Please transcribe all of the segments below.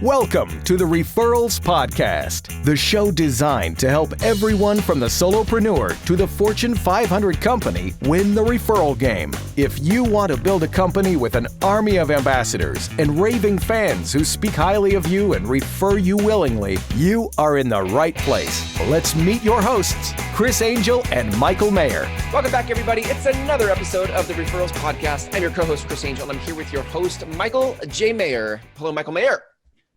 Welcome to the Referrals Podcast, the show designed to help everyone from the solopreneur to the Fortune 500 company win the referral game. If you want to build a company with an army of ambassadors and raving fans who speak highly of you and refer you willingly, you are in the right place. Let's meet your hosts, Chris Angel and Michael Maher. Welcome back, everybody. It's another episode of the Referrals Podcast. I'm your co-host, Chris Angel, and I'm here with your host, Michael J. Maher. Hello, Michael Maher.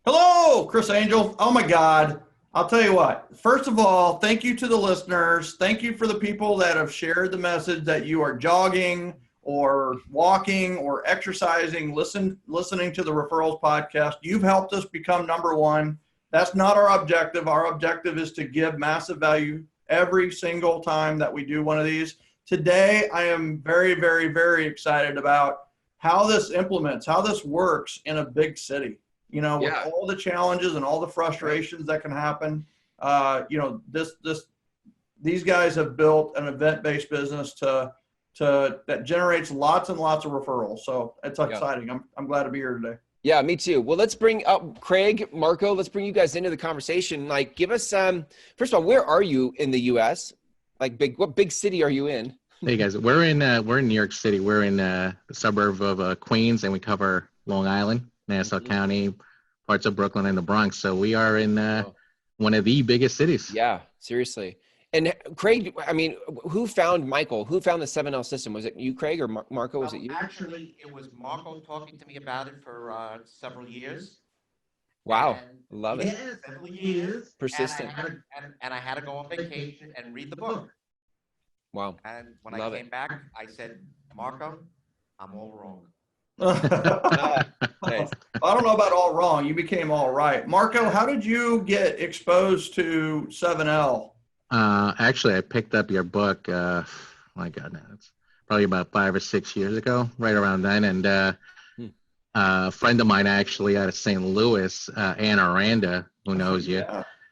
Hello, Chris Angel. Oh my God. I'll tell you what. First of all, thank you to the listeners. Thank you for the people that have shared the message that you are jogging or walking or exercising, listening to the Referrals Podcast. You've helped us become number one. That's not our objective. Our objective is to give massive value every single time that we do one of these. Today, I am very, very, very excited about how this implements, how this works in a big city. You know, with all the challenges and all the frustrations that can happen, these guys have built an event-based business that generates lots and lots of referrals. So it's exciting. I'm glad to be here today. Yeah, me too. Well, let's bring up Craig, Marco. Let's bring you guys into the conversation. Like, give us first of all, where are you in the U.S.? What big city are you in? Hey guys, we're in New York City. We're in the suburb of Queens, and we cover Long Island, Nassau County, parts of Brooklyn, and the Bronx. So we are in one of the biggest cities. Yeah, seriously. And Craig, I mean, who found Michael? Who found the 7L system? Was it you, Craig, or Marco? Was it you? Actually, it was Marco talking to me about it for several years. Wow, love it. Yeah, several years. Persistent. And I had to go on vacation and read the book. Wow. And when I came back, I said, Marco, I'm all wrong. Nice. I don't know about all wrong. You became all right. Marco, how did you get exposed to 7L? Actually, I picked up your book, my God, now it's probably about 5 or 6 years ago, right around then. And a friend of mine actually out of St. Louis, Anna Aranda, who knows you.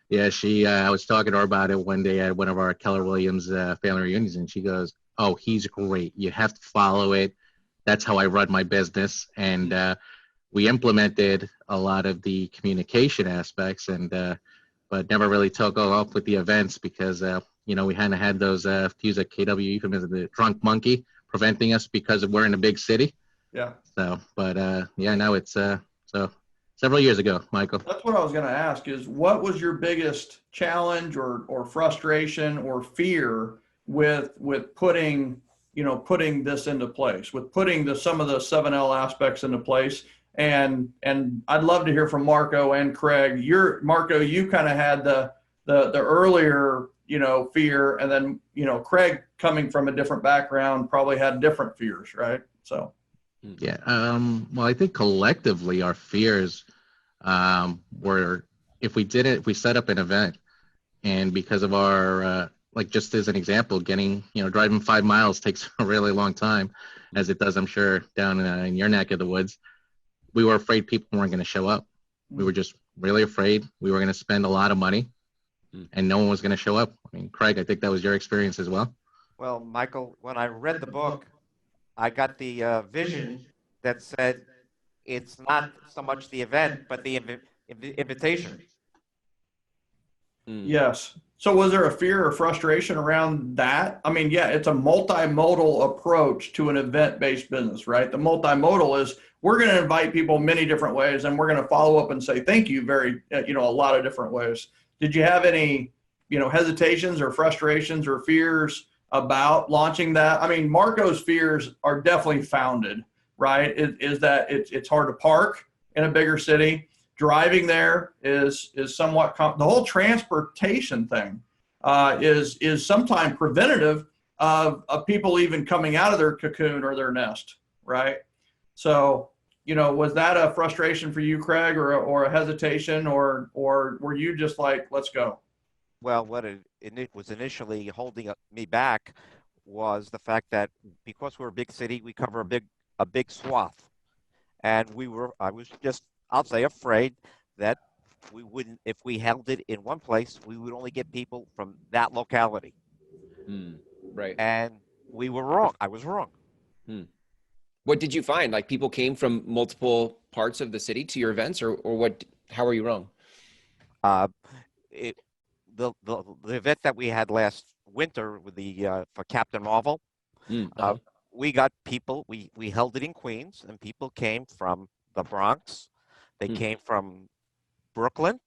Yeah, I was talking to her about it one day at one of our Keller Williams family reunions, and she goes, "Oh, he's great. You have to follow it. That's how I run my business." And we implemented a lot of the communication aspects, but never really took off with the events because we hadn't had those to use a KW euphemism, the drunk monkey, preventing us because we're in a big city. Yeah. So, but now it's so several years ago, Michael. That's what I was going to ask is what was your biggest challenge or frustration or fear with putting this into place, with putting some of the 7L aspects into place? And I'd love to hear from Marco and Craig. Marco, you kind of had the earlier, fear, and then, Craig, coming from a different background, probably had different fears, right? So. Yeah. Well, I think collectively our fears were if we set up an event and because of our, just as an example, driving 5 miles takes a really long time, as it does, I'm sure, down in your neck of the woods. We were afraid people weren't going to show up. We were just really afraid we were going to spend a lot of money and no one was going to show up. I mean, Craig, I think that was your experience as well. Well, Michael, when I read the book, I got the vision that said it's not so much the event, but the invitation. Yes. So was there a fear or frustration around that? I mean, yeah, it's a multi-modal approach to an event-based business, right? The multi-modal is we're going to invite people many different ways, and we're going to follow up and say thank you a lot of different ways. Did you have any, hesitations or frustrations or fears about launching that? I mean, Marco's fears are definitely founded, right? Is that it's hard to park in a bigger city. Driving there is somewhat the whole transportation thing is sometimes preventative of people even coming out of their cocoon or their nest, right? So, was that a frustration for you, Craig, or a hesitation, or were you just like, let's go? Well, what it was initially holding me back was the fact that because we're a big city, we cover a big swath, and I was just, I'll say, afraid that we wouldn't, if we held it in one place, we would only get people from that locality. Right. And we were wrong. I was wrong. What did you find? Like people came from multiple parts of the city to your events, or what? How are you wrong? It, the event that we had last winter with the for Captain Marvel, we got people. We held it in Queens, and people came from the Bronx. They came from Brooklyn,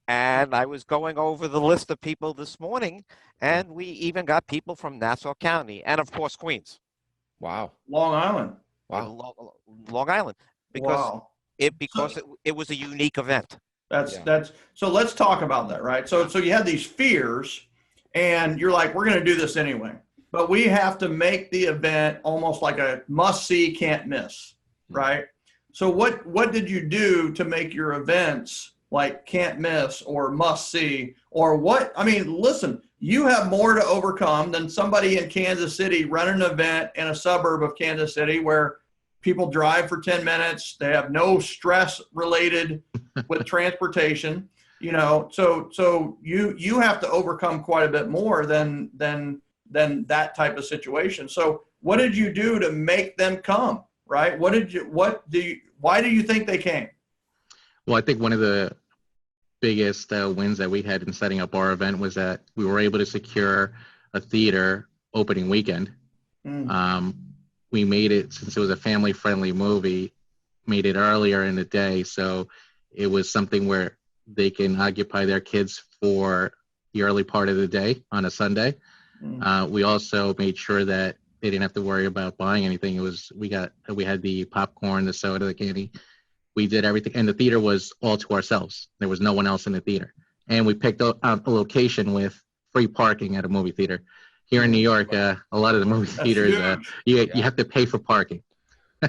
and I was going over the list of people this morning, and we even got people from Nassau County, and of course Queens. Wow. Long Island. Wow. Long Island, because Wow. it was a unique event. That's so let's talk about that, right? So you had these fears and you're like, we're going to do this anyway, but we have to make the event almost like a must see, can't miss, right? So what did you do to make your events like can't miss or must see, or what? I mean, listen, you have more to overcome than somebody in Kansas City running an event in a suburb of Kansas City where people drive for 10 minutes. They have no stress related with transportation, you know, so you have to overcome quite a bit more than that type of situation. So what did you do to make them come, right? Why do you think they came? Well, I think one of the biggest wins that we had in setting up our event was that we were able to secure a theater opening weekend. We made it, since it was a family-friendly movie, made it earlier in the day, so it was something where they can occupy their kids for the early part of the day on a Sunday. We also made sure that they didn't have to worry about buying anything. We had the popcorn, the soda, the candy. We did everything, and the theater was all to ourselves. There was no one else in the theater, and we picked out a location with free parking at a movie theater. Here in New York, a lot of the movie theaters, you have to pay for parking.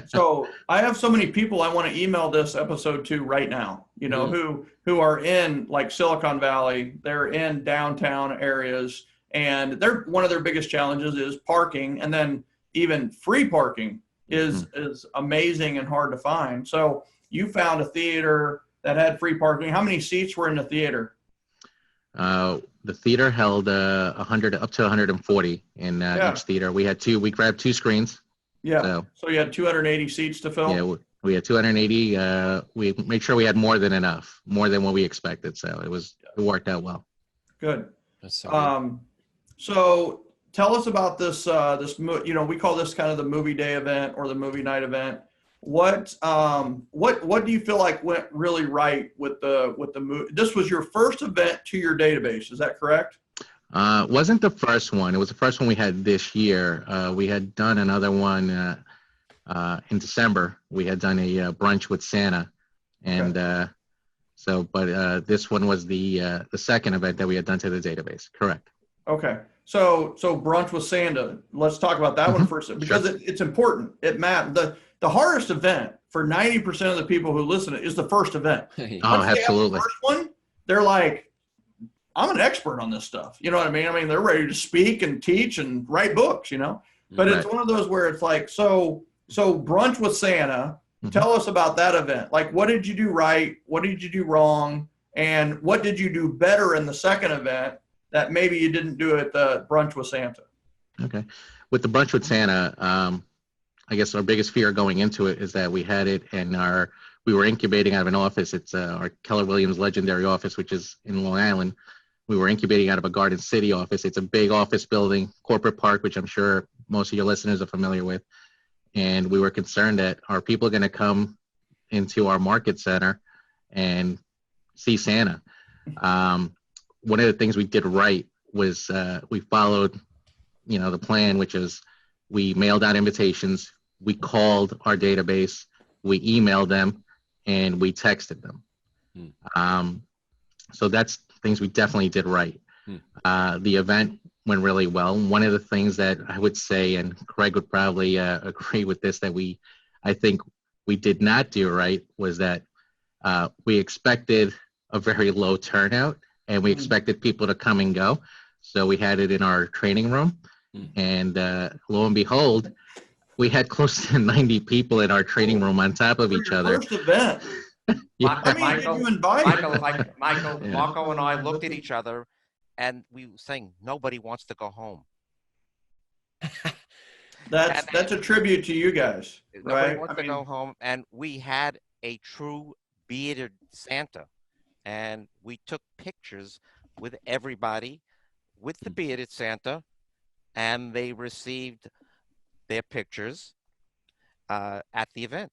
So I have so many people I want to email this episode to right now, you know, who are in like Silicon Valley, they're in downtown areas, and one of their biggest challenges is parking, and then even free parking is amazing and hard to find. So you found a theater that had free parking. How many seats were in the theater? The theater held 100 up to 140 in each theater. We grabbed two screens. Yeah. So you had 280 seats to fill? Yeah, we had 280. We made sure we had more than enough, more than what we expected. So it worked out well. Good. That's so good. So tell us about this, you know, we call this kind of the movie day event or the movie night event. What do you feel like went really right with the movie? This was your first event to your database, is that correct? Wasn't the first one. It was the first one we had this year. We had done another one in December. We had done a brunch with Santa, and this one was the second event that we had done to the database. Correct. Okay. So brunch with Santa. Let's talk about that one first, because it's important. It matters. The hardest event for 90% of the people who listen is the first event. Oh, absolutely. The first one, they're like, I'm an expert on this stuff. You know what I mean? I mean, they're ready to speak and teach and write books, you know, but it's one of those where it's like, so brunch with Santa, tell us about that event. Like, what did you do right? What did you do wrong? And what did you do better in the second event that maybe you didn't do at the brunch with Santa? Okay. With the brunch with Santa, I guess our biggest fear going into it is that we had it we were incubating out of an office. It's our Keller Williams legendary office, which is in Long Island. We were incubating out of a Garden City office. It's a big office building, corporate park, which I'm sure most of your listeners are familiar with. And we were concerned that are people going to come into our market center and see Santa? One of the things we did right was we followed, the plan, which is we mailed out invitations, we called our database, we emailed them, and we texted them. So that's things we definitely did right. The event went really well. One of the things that I would say, and Craig would probably agree with this, that I think we did not do right was that we expected a very low turnout, and we expected people to come and go. So we had it in our training room, and lo and behold, we had close to 90 people in our training room on top of each other. First event. Yeah. Michael, did you invite? Yeah. Marco and I looked at each other, and we were saying nobody wants to go home. That's a tribute to you guys, Nobody right? wants to go home, and we had a true bearded Santa, and we took pictures with everybody with the bearded Santa, and they received their pictures at the event.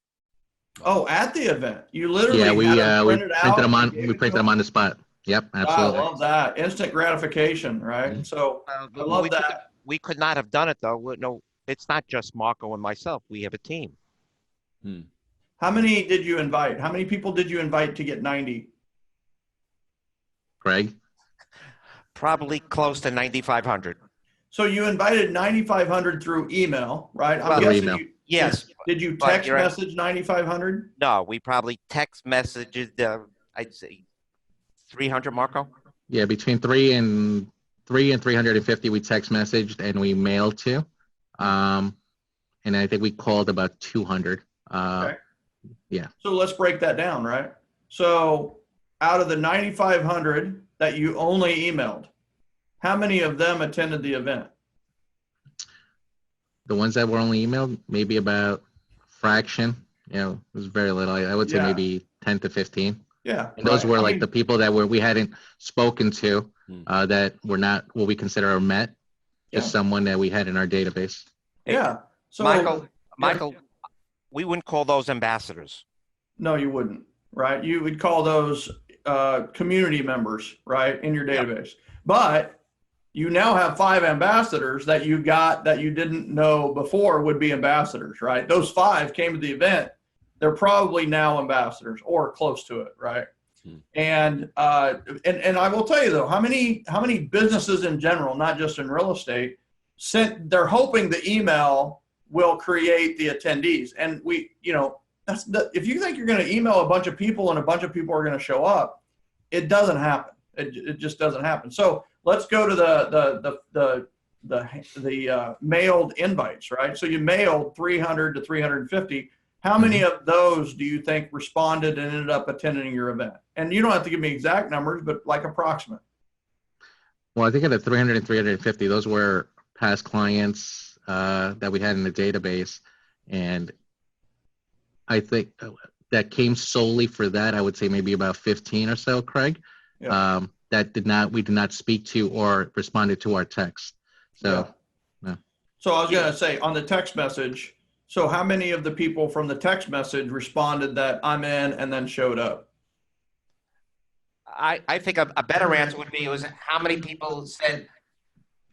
Oh, at the event, you literally Yeah, had them printed out. we printed them on the spot. Yep, absolutely. I love that instant gratification, right? So I love that. We could not have done it though. No, it's not just Marco and myself. We have a team. How many did you invite? How many people did you invite to get 90? Craig? Probably close to 9,500. So you invited 9,500 through email, right? I'm Well, guessing email. Yes. Did you But text you're right. message 9,500? No, we probably text messages. I'd say 300, Marco. Yeah, between 3 and 350 we text messaged and we mailed to. And I think we called about 200. Okay. Yeah. So let's break that down, right? So out of the 9,500 that you only emailed, how many of them attended the event? The ones that were only emailed, maybe about fraction. You know, it was very little. I would say maybe 10 to 15. Yeah. And those were the people that we hadn't spoken to, that were not what we consider or met, just someone that we had in our database. Yeah. So Michael, we wouldn't call those ambassadors. No, you wouldn't, right? You would call those community members, right, in your database. But you now have 5 ambassadors that you got that you didn't know before would be ambassadors, right? Those 5 came to the event. They're probably now ambassadors or close to it, right? And I will tell you though, how many businesses in general, not just in real estate, they're hoping the email will create the attendees. And if you think you're going to email a bunch of people and a bunch of people are going to show up, it doesn't happen. It just doesn't happen. So let's go to the mailed invites, right? So you mailed 300 to 350. How many of those do you think responded and ended up attending your event? And you don't have to give me exact numbers, but like approximate. Well, I think of the 300 and 350, those were past clients that we had in the database. And I think that came solely for that. I would say maybe about 15 or so, Craig, that we did not speak to or responded to our text. So, no. So I was going to say on the text message, so how many of the people from the text message responded that I'm in and then showed up? I think a better answer would be how many people said,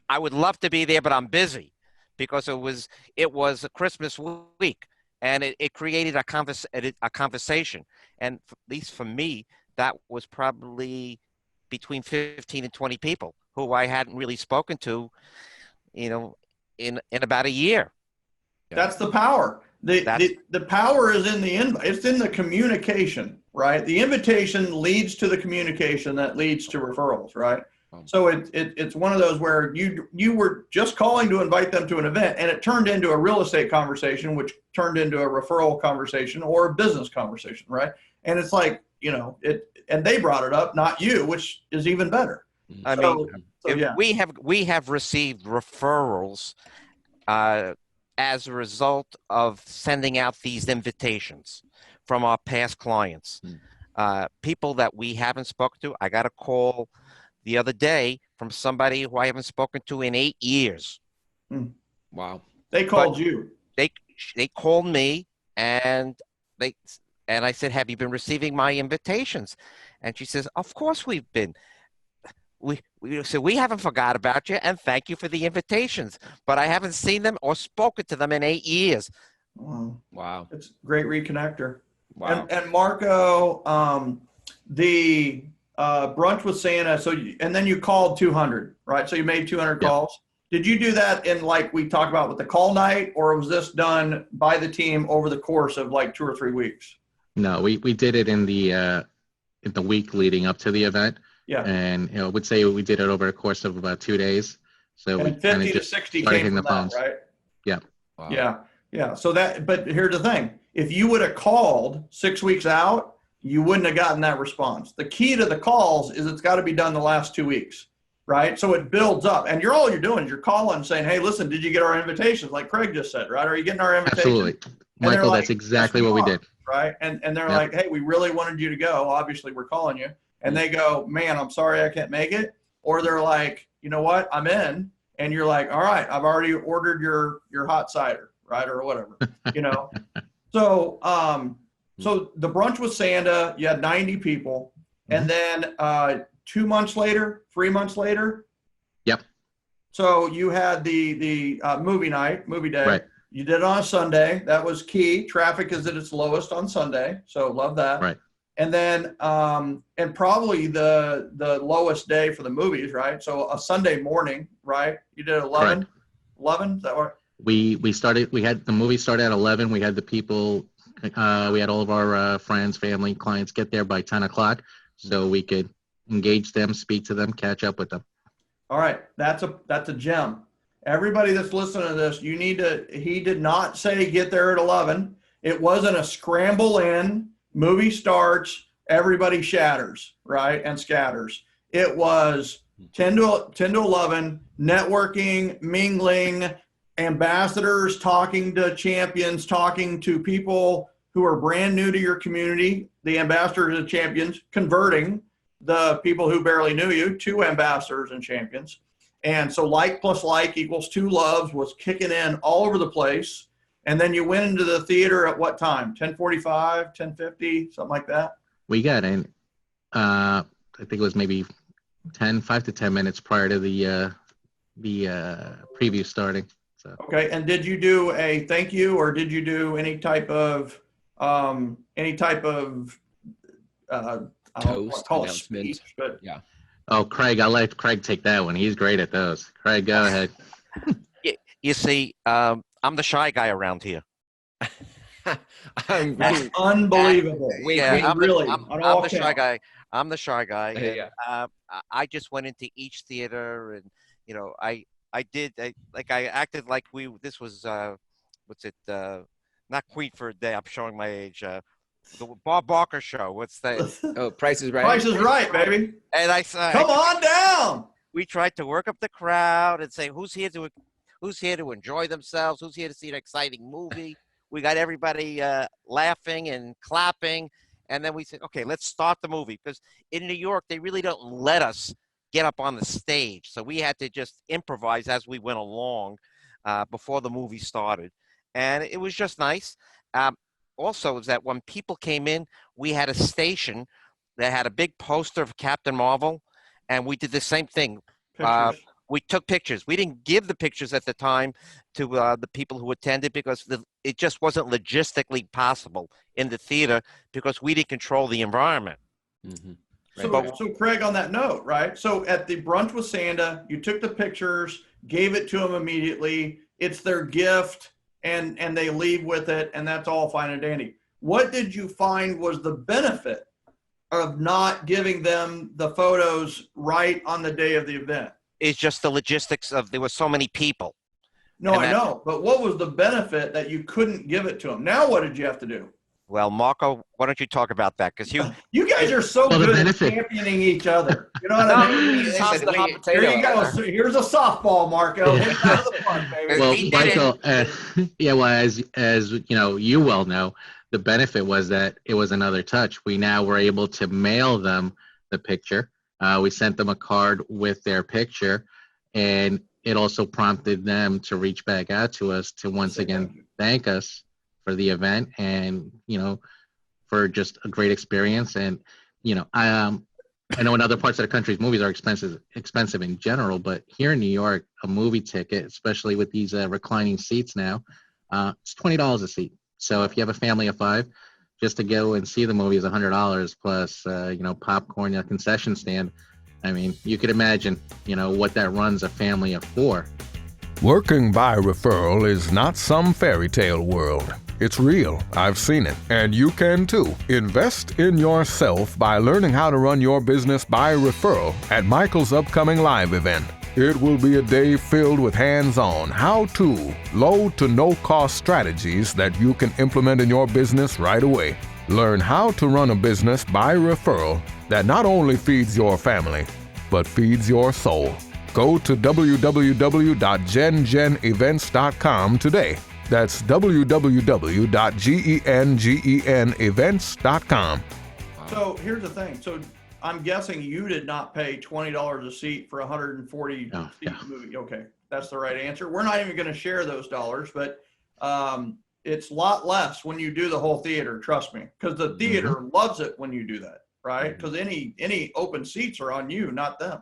I would love to be there, but I'm busy, because it was a Christmas week, and it created a conversation. And at least for me, that was probably between 15 and 20 people who I hadn't really spoken to, in about a year. That's the power. The power is in the invite. It's in the communication, right? The invitation leads to the communication that leads to referrals, right? So it's one of those where you were just calling to invite them to an event, and it turned into a real estate conversation, which turned into a referral conversation or a business conversation, right? And it's like, and they brought it up, not you, which is even better. We have received referrals as a result of sending out these invitations from our past clients, people that we haven't spoken to. I got a call the other day from somebody who I haven't spoken to in 8 years. Wow. They called you. They called me, and I said, have you been receiving my invitations? And she says, of course we've been. We haven't forgot about you, and thank you for the invitations, but I haven't seen them or spoken to them in 8 years. Wow. It's a great reconnector. Wow. And Marco, the brunch with Santa, and then you called 200, right? So you made 200 calls. Did you do that in, like we talked about, with the call night, or was this done by the team over the course of like 2 or 3 weeks? No, we did it in the week leading up to the event. Yeah. And I would say we did it over the course of about 2 days. So and we 50 to 60 came from that, right? Yeah. Wow. Yeah. So but here's the thing. If you would have called 6 weeks out, you wouldn't have gotten that response. The key to the calls is it's got to be done the last 2 weeks, right? So it builds up, and all you're doing is you're calling and saying, hey, listen, did you get our invitations? Like Craig just said, right? Are you getting our invitations? Absolutely. Michael, that's exactly what we did. right? And they're like, hey, we really wanted you to go. Obviously, we're calling you. And they go, man, I'm sorry I can't make it. Or they're like, you know what, I'm in. And you're like, all right, I've already ordered your hot cider, right, or whatever, you know. So so the brunch with Santa, you had 90 people. And then 2 months later, 3 months later. Yep. So you had the movie day. Right. You did it on a Sunday. That was key. Traffic is at its lowest on Sunday. So love that. Right. And then, and probably the lowest day for the movies, right? So a Sunday morning, right? You did 11? Correct. 11? Is that right? We had the movie start at 11. We had the people, we had all of our friends, family, clients get there by 10 o'clock so we could engage them, speak to them, catch up with them. All right. That's a gem. Everybody that's listening to this, he did not say get there at 11. It wasn't a scramble in, movie starts, everybody shatters, right, and scatters. It was 10 to 11, networking, mingling, ambassadors talking to champions, talking to people who are brand new to your community, the ambassadors and champions, converting the people who barely knew you to ambassadors and champions. And so like plus like equals two loves was kicking in all over the place. And then you went into the theater at what time? 10:45, 10:50, something like that? We got in, I think it was maybe 5 to 10 minutes prior to the preview starting. So. Okay, and did you do a thank you, or did you do any type of I don't know, call it speech, but yeah. Oh, Craig, I'll let Craig take that one. He's great at those. Craig, go ahead. You see, I'm the shy guy around here. that's unbelievable. I'm the shy guy. I'm the shy guy. Yeah. And, I just went into each theater, and you know, I acted like this was not Queenford Day. I'm showing my age. The Bob Barker show. What's that? Oh, Price is Right. Price is Right, baby. And I come on down. We tried to work up the crowd and say, who's here to enjoy themselves? Who's here to see an exciting movie? We got everybody laughing and clapping. And then we said, okay, let's start the movie. Because in New York, they really don't let us get up on the stage. So we had to just improvise as we went along before the movie started. And it was just nice. Also, is that when people came in, we had a station that had a big poster of Captain Marvel. And we did the same thing. We took pictures. We didn't give the pictures at the time to the people who attended because it just wasn't logistically possible in the theater because we didn't control the environment. Mm-hmm. Right. So Craig, on that note, right? So at the brunch with Santa, you took the pictures, gave it to them immediately. It's their gift, and they leave with it, and that's all fine and dandy. What did you find was the benefit of not giving them the photos right on the day of the event? It's just the logistics of there were so many people. No, I know. But what was the benefit that you couldn't give it to them? Now what did you have to do? Well, Marco, why don't you talk about that? Because you guys are so good at championing each other. You know what I mean? Here you go. So here's a softball, Marco. Hit it out of the park, baby. Well, Michael, as you know, you well know, the benefit was that it was another touch. We now were able to mail them the picture. We sent them a card with their picture, and it also prompted them to reach back out to us to once again thank us for the event and, you know, for just a great experience. And, you know, I know in other parts of the country, movies are expensive in general, but here in New York, a movie ticket, especially with these reclining seats now, it's $20 a seat. So if you have a family of 5, just to go and see the movie is $100 plus, you know, popcorn, a concession stand. I mean, you could imagine, you know, what that runs a family of 4. Working by referral is not some fairy tale world. It's real. I've seen it. And you can too. Invest in yourself by learning how to run your business by referral at Michael's upcoming live event. It will be a day filled with hands-on, how-to, low to no-cost strategies that you can implement in your business right away. Learn how to run a business by referral that not only feeds your family, but feeds your soul. Go to www.gengenevents.com today. That's www.gengenevents.com. So here's the thing. So I'm guessing you did not pay $20 a seat for a 140 seat movie. Okay, that's the right answer. We're not even going to share those dollars, but it's a lot less when you do the whole theater. Trust me, because the theater loves it when you do that, right? Because any open seats are on you, not them.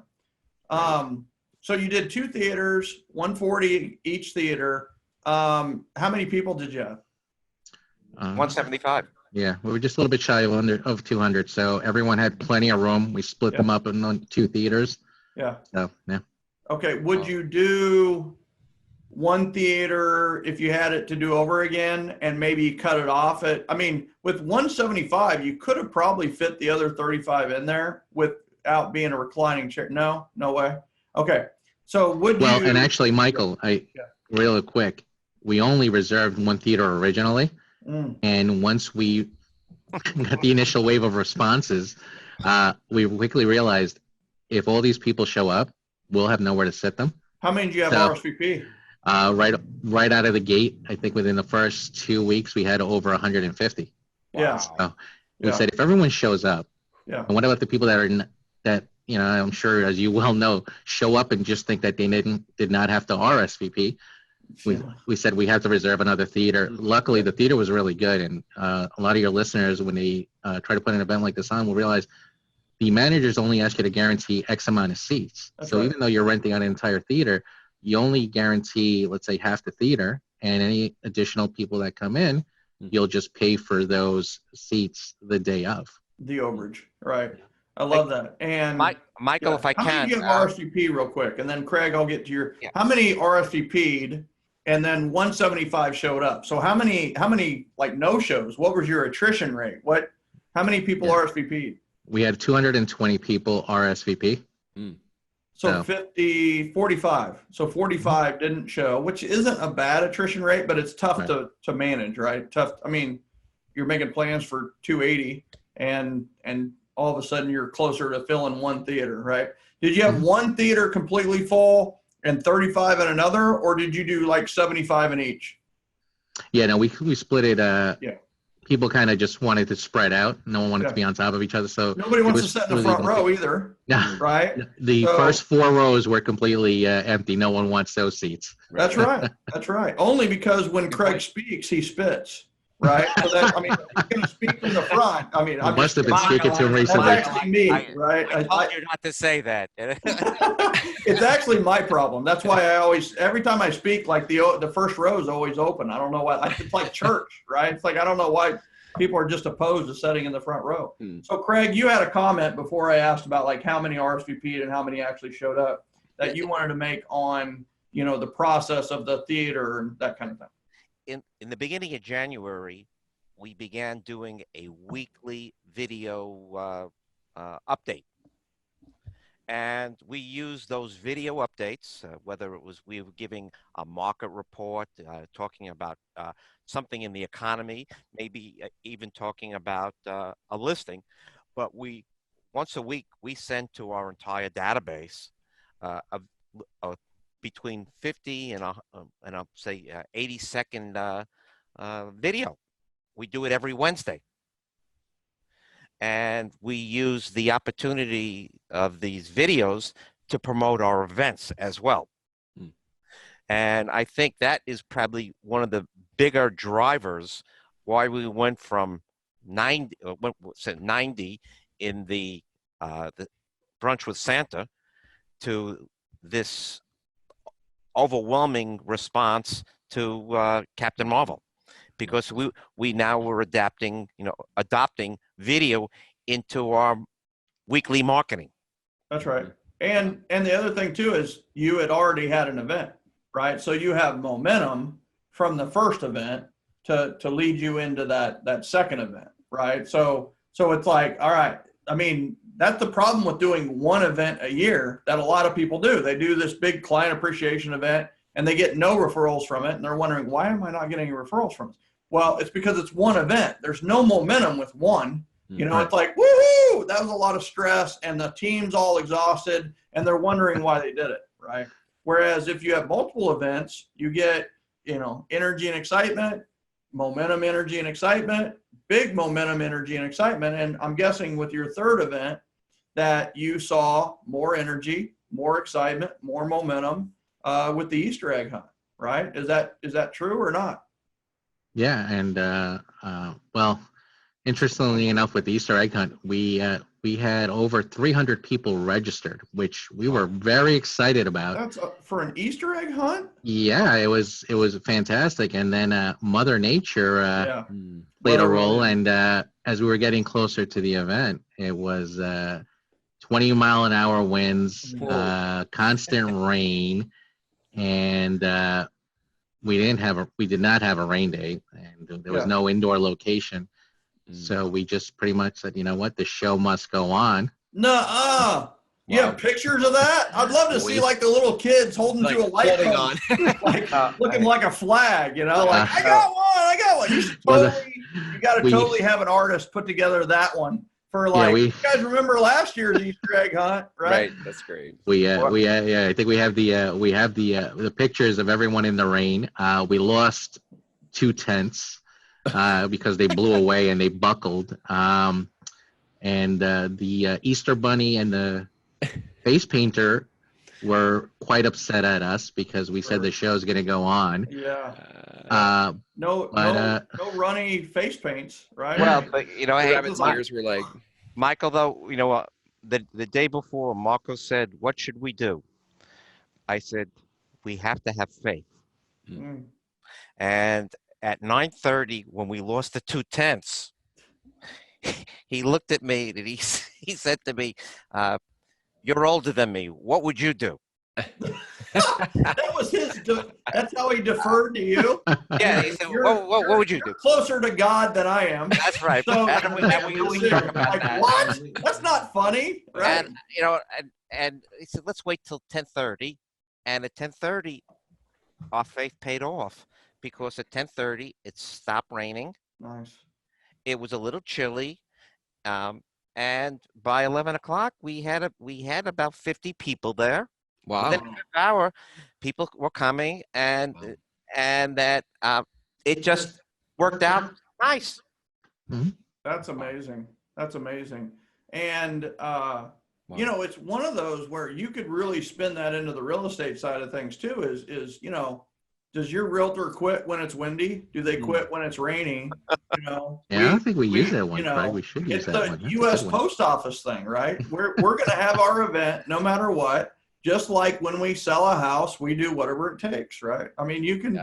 So you did 2 theaters, 140 each theater. How many people did you have? 175. Yeah, we were just a little bit shy of 200, so everyone had plenty of room. We split them up in 2 theaters. Yeah. So, yeah. Okay, would you do one theater if you had it to do over again and maybe cut it off at, I mean, with 175, you could have probably fit the other 35 in there without being a reclining chair. No way. Okay. So Well, and actually, Michael, real quick, we only reserved 1 theater originally. And once we got the initial wave of responses, we quickly realized if all these people show up, we'll have nowhere to sit them. How many do you have RSVP? Right out of the gate, I think within the first 2 weeks, we had over 150. Yeah. So we said, if everyone shows up, and what about the people that I'm sure, as you well know, show up and just think that they did not have to RSVP? We said we have to reserve another theater. Luckily, the theater was really good, and a lot of your listeners, when they try to put an event like this on, will realize the managers only ask you to guarantee X amount of seats. Even though you're renting out an entire theater, you only guarantee, let's say, half the theater, and any additional people that come in, you'll just pay for those seats the day of. The overage, right? I love that. And Michael, if I can, how many do you have RSVP real quick, and then Craig, I'll get to your. How many RSVP'd? And then 175 showed up. So how many like no shows? What was your attrition rate? How many people RSVP'd? We had 220 people RSVP. So 45. So 45 didn't show, which isn't a bad attrition rate, but it's tough to manage, right? Tough. I mean, you're making plans for 280 and all of a sudden you're closer to filling 1 theater, right? Did you have 1 theater completely full and 35 in another, or did you do like 75 in each? Yeah, no, we split it. People kind of just wanted to spread out. No one wanted to be on top of each other. So nobody wants to sit in the front row either. Right? The first 4 rows were completely empty. No one wants those seats. That's right. That's right. Only because when Craig speaks, he spits. Right. So that, I mean, he's going to speak from the front. I mean, I must have been speaking to him recently. That's actually me, right? I told you not to say that. It's actually my problem. That's why every time I speak, like the first row is always open. I don't know why. It's like church, right? It's like, I don't know why people are just opposed to sitting in the front row. So Craig, you had a comment before I asked about like how many RSVP'd and how many actually showed up that you wanted to make on, the process of the theater and that kind of thing. In the beginning of January, we began doing a weekly video update. And we used those video updates, whether it was we were giving a market report, talking about something in the economy, maybe even talking about a listing. But once a week, we send to our entire database between 50 and I'll say 80-second video. We do it every Wednesday. And we use the opportunity of these videos to promote our events as well. And I think that is probably one of the bigger drivers why we went from 90 in the Brunch with Santa to this overwhelming response to Captain Marvel, because we now were adopting video into our weekly marketing. That's right. And the other thing too is you had already had an event, right? So you have momentum from the first event to lead you into that second event, right? So it's like, all right, I mean, that's the problem with doing one event a year that a lot of people do. They do this big client appreciation event and they get no referrals from it. And they're wondering, why am I not getting referrals from it? Well, it's because it's one event. There's no momentum with one. It's like, woohoo, that was a lot of stress and the team's all exhausted and they're wondering why they did it, right? Whereas if you have multiple events, you get energy and excitement, momentum, energy and excitement, big momentum, energy and excitement. And I'm guessing with your third event that you saw more energy, more excitement, more momentum with the Easter egg hunt, right? Is that true or not? Yeah, and well, interestingly enough, with the Easter egg hunt, we had over 300 people registered, which we were very excited about. That's for an Easter egg hunt? Yeah, it was fantastic. And then Mother Nature played a role. And as we were getting closer to the event, it was 20-mile-an-hour winds, constant rain, and we did not have a rain day, and there was no indoor location. So we just pretty much said, you know what, the show must go on. Nuh-uh. You have pictures of that? I'd love to see like the little kids holding to a light pole, like looking like a flag, I got one. You should totally have an artist put together that one for you guys remember last year's Easter egg hunt, right? Right, that's great. I think we have the pictures of everyone in the rain. We lost 2 tents because they blew away and they buckled. And the Easter Bunny and the face painter were quite upset at us because we said the show's going to go on. Yeah. No runny face paints, right? Well, but hey, rabbit's ears were like. Michael, though, the day before, Marco said, "What should we do?" I said, "We have to have faith." Mm. And at 9:30, when we lost the 2 tents, he looked at me and he said to me, "You're older than me. What would you do?" That was that's how he deferred to you. Yeah, he said, what would you do? Closer to God than I am. That's right. So, we talk about that. What? That's not funny, right? And he said, let's wait till 10:30. And at 10:30, our faith paid off because at 10:30 it stopped raining. Nice. It was a little chilly. And by 11 o'clock, we had about 50 people there. Wow! Within a half hour, people were coming, and that it just worked out nice. Mm-hmm. That's amazing. And it's one of those where you could really spin that into the real estate side of things too. Is does your realtor quit when it's windy? Do they quit when it's raining? I don't think we use that one. Craig. We should use that one. It's the U.S. Post Office thing, right? We're going to have our event no matter what. Just like when we sell a house, we do whatever it takes, right? I mean, you can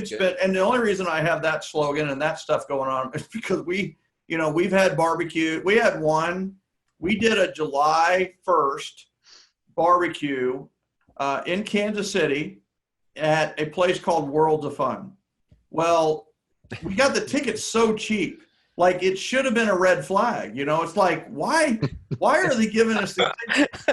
spend, and the only reason I have that slogan and that stuff going on is because we've had barbecue. We did a July 1st barbecue in Kansas City at a place called Worlds of Fun. Well, we got the tickets so cheap. Like it should have been a red flag, it's like, why are they giving us the tickets?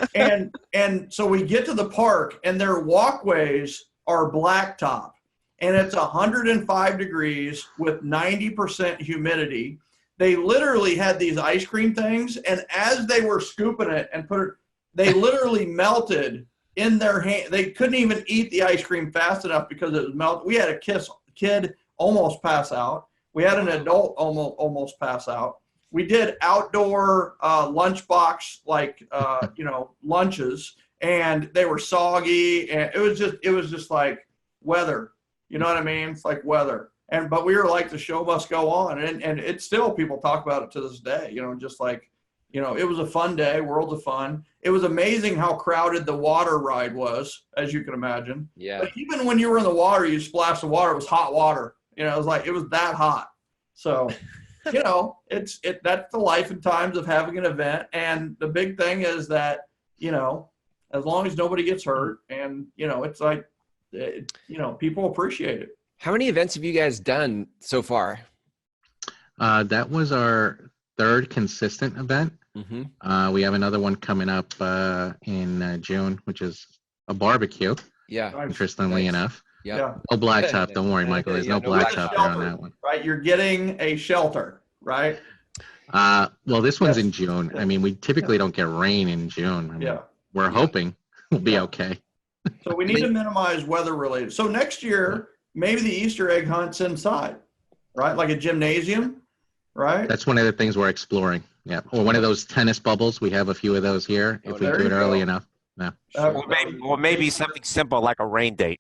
And so we get to the park and their walkways are blacktop and it's 105 degrees with 90% humidity. They literally had these ice cream things. And as they were scooping it and they literally melted in their hand. They couldn't even eat the ice cream fast enough because it was melted. We had a kid almost pass out. We had an adult almost pass out. We did outdoor lunchbox, lunches, and they were soggy, and it was just like weather. You know what I mean? It's like weather. But we were like, the show must go on, and it's still, people talk about it to this day. Just like, it was a fun day, Worlds of Fun. It was amazing how crowded the water ride was, as you can imagine. Yeah. But even when you were in the water, you splashed the water. It was hot water. It was that hot. So, that's the life and times of having an event. And the big thing is that, as long as nobody gets hurt and, it's like, people appreciate it. How many events have you guys done so far? That was our 3rd consistent event. Mm-hmm. We have another one coming up in June, which is a barbecue. Yeah. Interestingly enough. Yeah. No blacktop. Don't worry, Michael. There's no blacktop there on that one. Right. You're getting a shelter, right? Well, this one's in June. I mean, we typically don't get rain in June. We're hoping we'll be okay. So we need to minimize weather related. So next year, maybe the Easter egg hunt's inside, right? Like a gymnasium, right? That's one of the things we're exploring. Yeah. Or one of those tennis bubbles. We have a few of those here if we do it early enough. Yeah. Or maybe something simple like a rain date.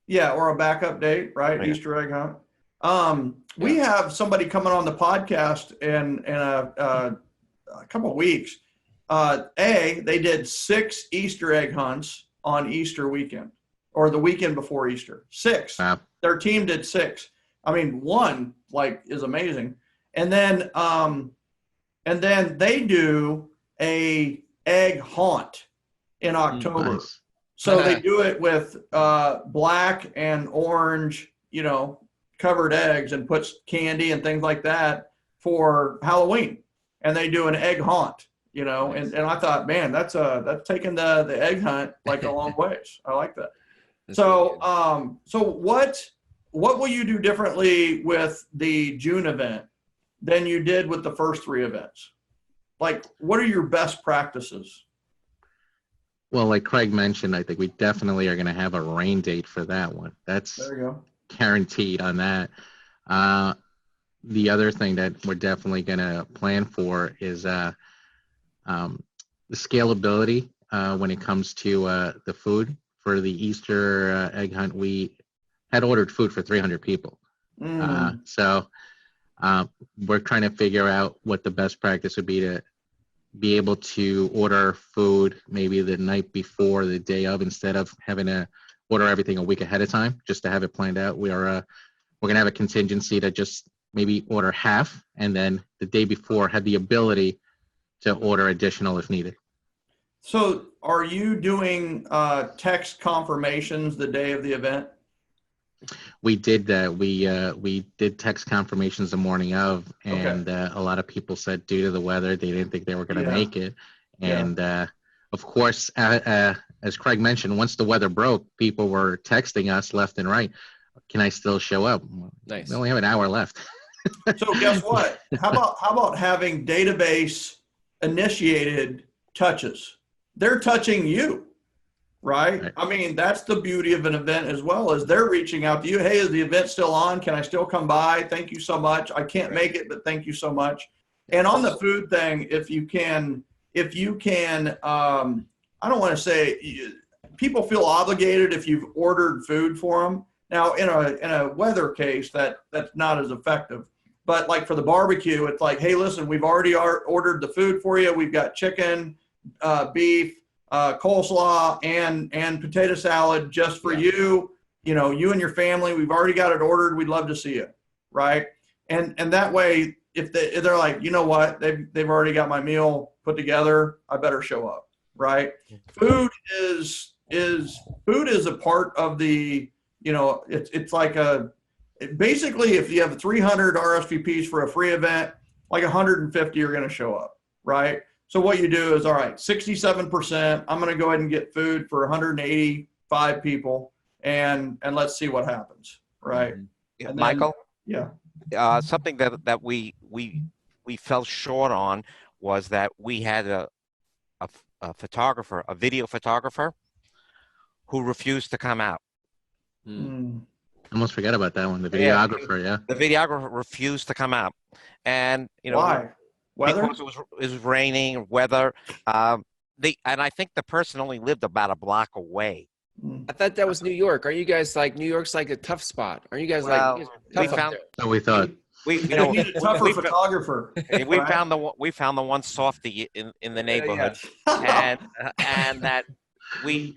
Yeah, or a backup date, right? Yeah. Easter egg hunt. We have somebody coming on the podcast in a couple of weeks. They did 6 Easter egg hunts on Easter weekend or the weekend before Easter. 6. Wow. Their team did 6. I mean, one is amazing. And then they do a egg haunt in October. Nice. So they do it with black and orange, covered eggs and puts candy and things like that for Halloween. And they do an egg haunt, Nice. and I thought, man, that's taking the egg hunt like a long ways. I like that. That's So, really good. so what will you do differently with the June event than you did with the first 3 events? Like, what are your best practices? Well, like Craig mentioned, I think we definitely are going to have a rain date for that one. That's There you go. guaranteed on that. The other thing that we're definitely going to plan for is the scalability when it comes to the food. For the Easter egg hunt, we had ordered food for 300 people. So we're trying to figure out what the best practice would be to be able to order food maybe the night before, the day of, instead of having to order everything a week ahead of time, just to have it planned out. We're going to have a contingency to just maybe order half, and then the day before have the ability to order additional if needed. So are you doing text confirmations the day of the event? We did that. We did text confirmations the morning of, and a lot of people said due to the weather, they didn't think they were going to make it. And of course, as Craig mentioned, once the weather broke, people were texting us left and right. Can I still show up? Nice. We only have an hour left. So guess what? How about having database initiated touches? They're touching you, right? I mean, that's the beauty of an event as well, as they're reaching out to you. Hey, is the event still on? Can I still come by? Thank you so much. I can't make it, but thank you so much. And on the food thing, if you can, I don't want to say people feel obligated if you've ordered food for them. Now, in a weather case, that's not as effective. But like for the barbecue, it's like, hey, listen, we've already ordered the food for you. We've got chicken, beef, coleslaw, and potato salad just for you. You and your family. We've already got it ordered. We'd love to see you, right? And that way, if they're like, you know what, they've already got my meal put together, I better show up, right? Food is a part of the, it's like basically if you have 300 RSVPs for a free event, like 150 are going to show up, right? So what you do is, all right, 67%, I'm going to go ahead and get food for 185 people and let's see what happens, right? Yeah, And then, Michael? Yeah. Something that we fell short on was that we had a photographer, a video photographer, who refused to come out. I almost forgot about that one. The videographer, The videographer refused to come out, and Why? Weather? Because it was raining, weather. And I think the person only lived about a block away. I thought that was New York. Are you guys like New York's like a tough spot? Are you guys Well, like we tough up found- there? So we thought. We Need a tougher photographer. we right? found the one softie in the neighborhood, Yeah. and that we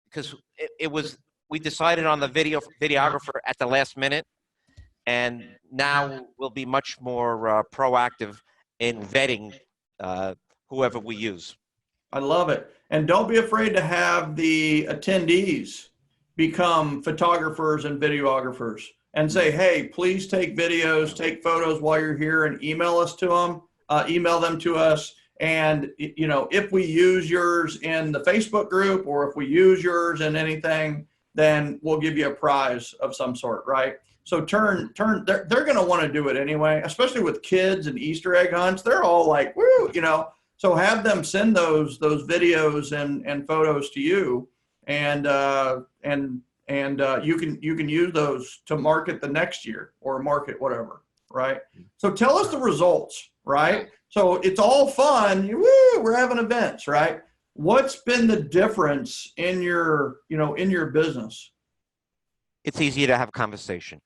because it was, we decided on the videographer at the last minute, and now we'll be much more proactive in vetting whoever we use. I love it. And don't be afraid to have the attendees become photographers and videographers and say, hey, please take videos, take photos while you're here, and email them to us. And, if we use yours in the Facebook group, or if we use yours in anything, then we'll give you a prize of some sort, right? So they're going to want to do it anyway, especially with kids and Easter egg hunts. They're all like, woo, So have them send those videos and photos to you, and And you can use those to market the next year or market whatever, right? So tell us the results, right? So it's all fun. Woo, we're having events, right? What's been the difference in your business? It's easy to have a conversation.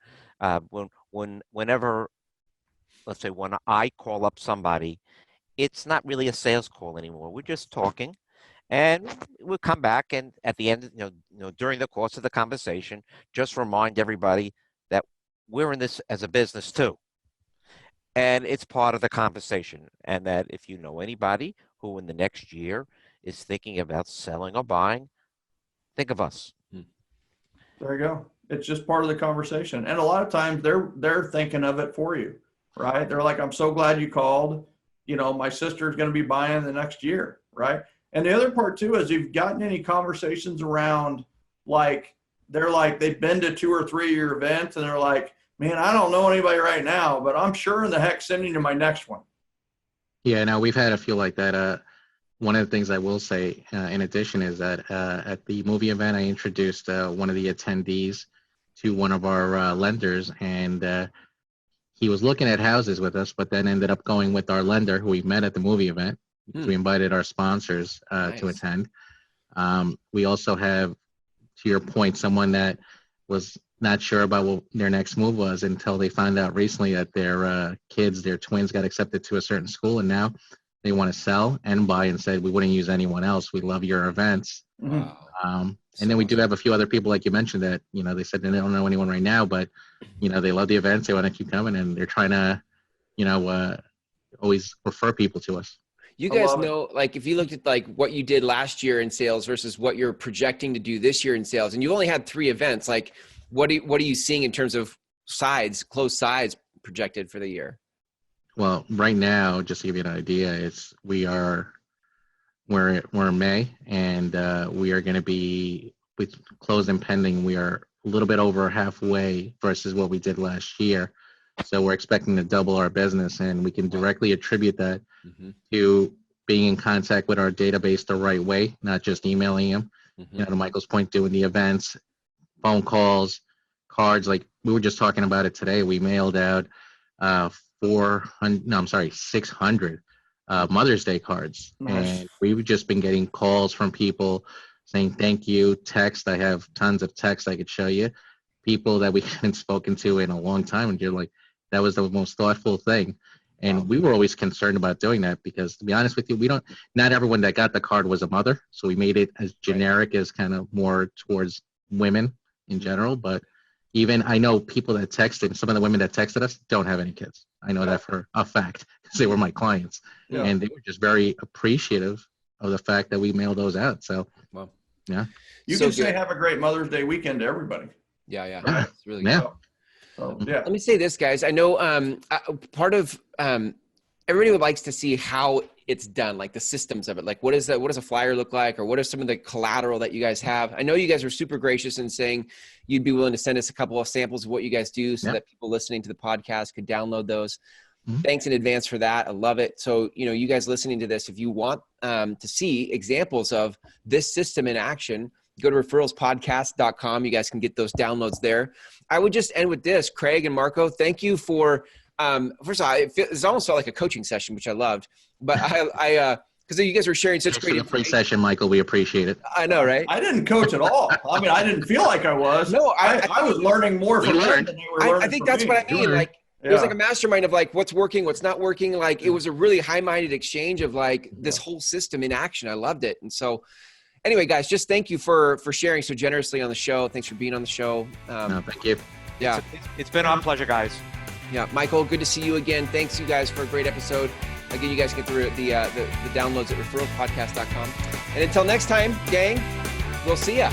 Whenever, let's say, when I call up somebody, it's not really a sales call anymore. We're just talking, and we'll come back, and at the end, during the course of the conversation, just remind everybody that we're in this as a business too, and it's part of the conversation. And that if you know anybody who in the next year is thinking about selling or buying, think of us. There you go. It's just part of the conversation. And a lot of times they're thinking of it for you, right? They're like, I'm so glad you called. My sister's going to be buying the next year, right? And the other part too is you've gotten any conversations around they've been to 2 or 3 year events and they're like, man, I don't know anybody right now, but I'm sure in the heck sending to my next one. Yeah, no, we've had a few like that. One of the things I will say in addition is that at the movie event, I introduced one of the attendees to one of our lenders, and he was looking at houses with us, but then ended up going with our lender who we met at the movie event. We invited our sponsors to attend. We also have, to your point, someone that was not sure about what their next move was until they found out recently that their twins got accepted to a certain school, and now they want to sell and buy, and said, we wouldn't use anyone else. We love your events. Wow. And then we do have a few other people, like you mentioned, that, they said they don't know anyone right now, but, they love the events. They want to keep coming, and they're trying to, always refer people to us. You guys know, if you looked at what you did last year in sales versus what you're projecting to do this year in sales, and you only had 3 events, what are you seeing in terms of closed sides projected for the year? Well, right now, just to give you an idea, we're in May, and we are going to be, with closed and pending, we are a little bit over halfway versus what we did last year. So we're expecting to double our business, and we can directly attribute that to being in contact with our database the right way, not just emailing them. To Michael's point, doing the events, phone calls, cards. Like we were just talking about it today. We mailed out 600 Mother's Day cards. Nice. And we've just been getting calls from people saying thank you, text. I have tons of texts I could show you. People that we haven't spoken to in a long time, and you're like, that was the most thoughtful thing. And we were always concerned about doing that because, to be honest with you, not everyone that got the card was a mother. So we made it as generic as kind of more towards women in general. But even I know people that texted, some of the women that texted us don't have any kids. I know that for a fact because they were my clients. Yeah. And they were just very appreciative of the fact that we mailed those out. So, yeah. You can say have a great Mother's Day weekend to everybody. Yeah. It's really good. Yeah. So, yeah. Let me say this, guys. I know part of everybody likes to see how it's done, like the systems of it. Like what does a flyer look like, or what are some of the collateral that you guys have? I know you guys are super gracious in saying you'd be willing to send us a couple of samples of what you guys do so that people listening to the podcast could download those. Thanks in advance for that. I love it. So, you guys listening to this, if you want to see examples of this system in action, go to referralspodcast.com. You guys can get those downloads there. I would just end with this. Craig and Marco, thank you for, first of all, it almost felt like a coaching session, which I loved. But because you guys were sharing such great information. Free session, Michael. We appreciate it. I know, right? I didn't coach at all. I mean, I didn't feel like I was. No, I was learning more from them than they were learning I think from that's me. what I mean. It was like a mastermind of what's working, what's not working. It was a really high-minded exchange of this whole system in action. I loved it. And so anyway, guys, just thank you for sharing so generously on the show. Thanks for being on the show. No, thank you. Yeah. It's been our pleasure, guys. Yeah. Michael, good to see you again. Thanks, you guys, for a great episode. Again, you guys get the downloads at referralspodcast.com. And until next time, gang, we'll see ya.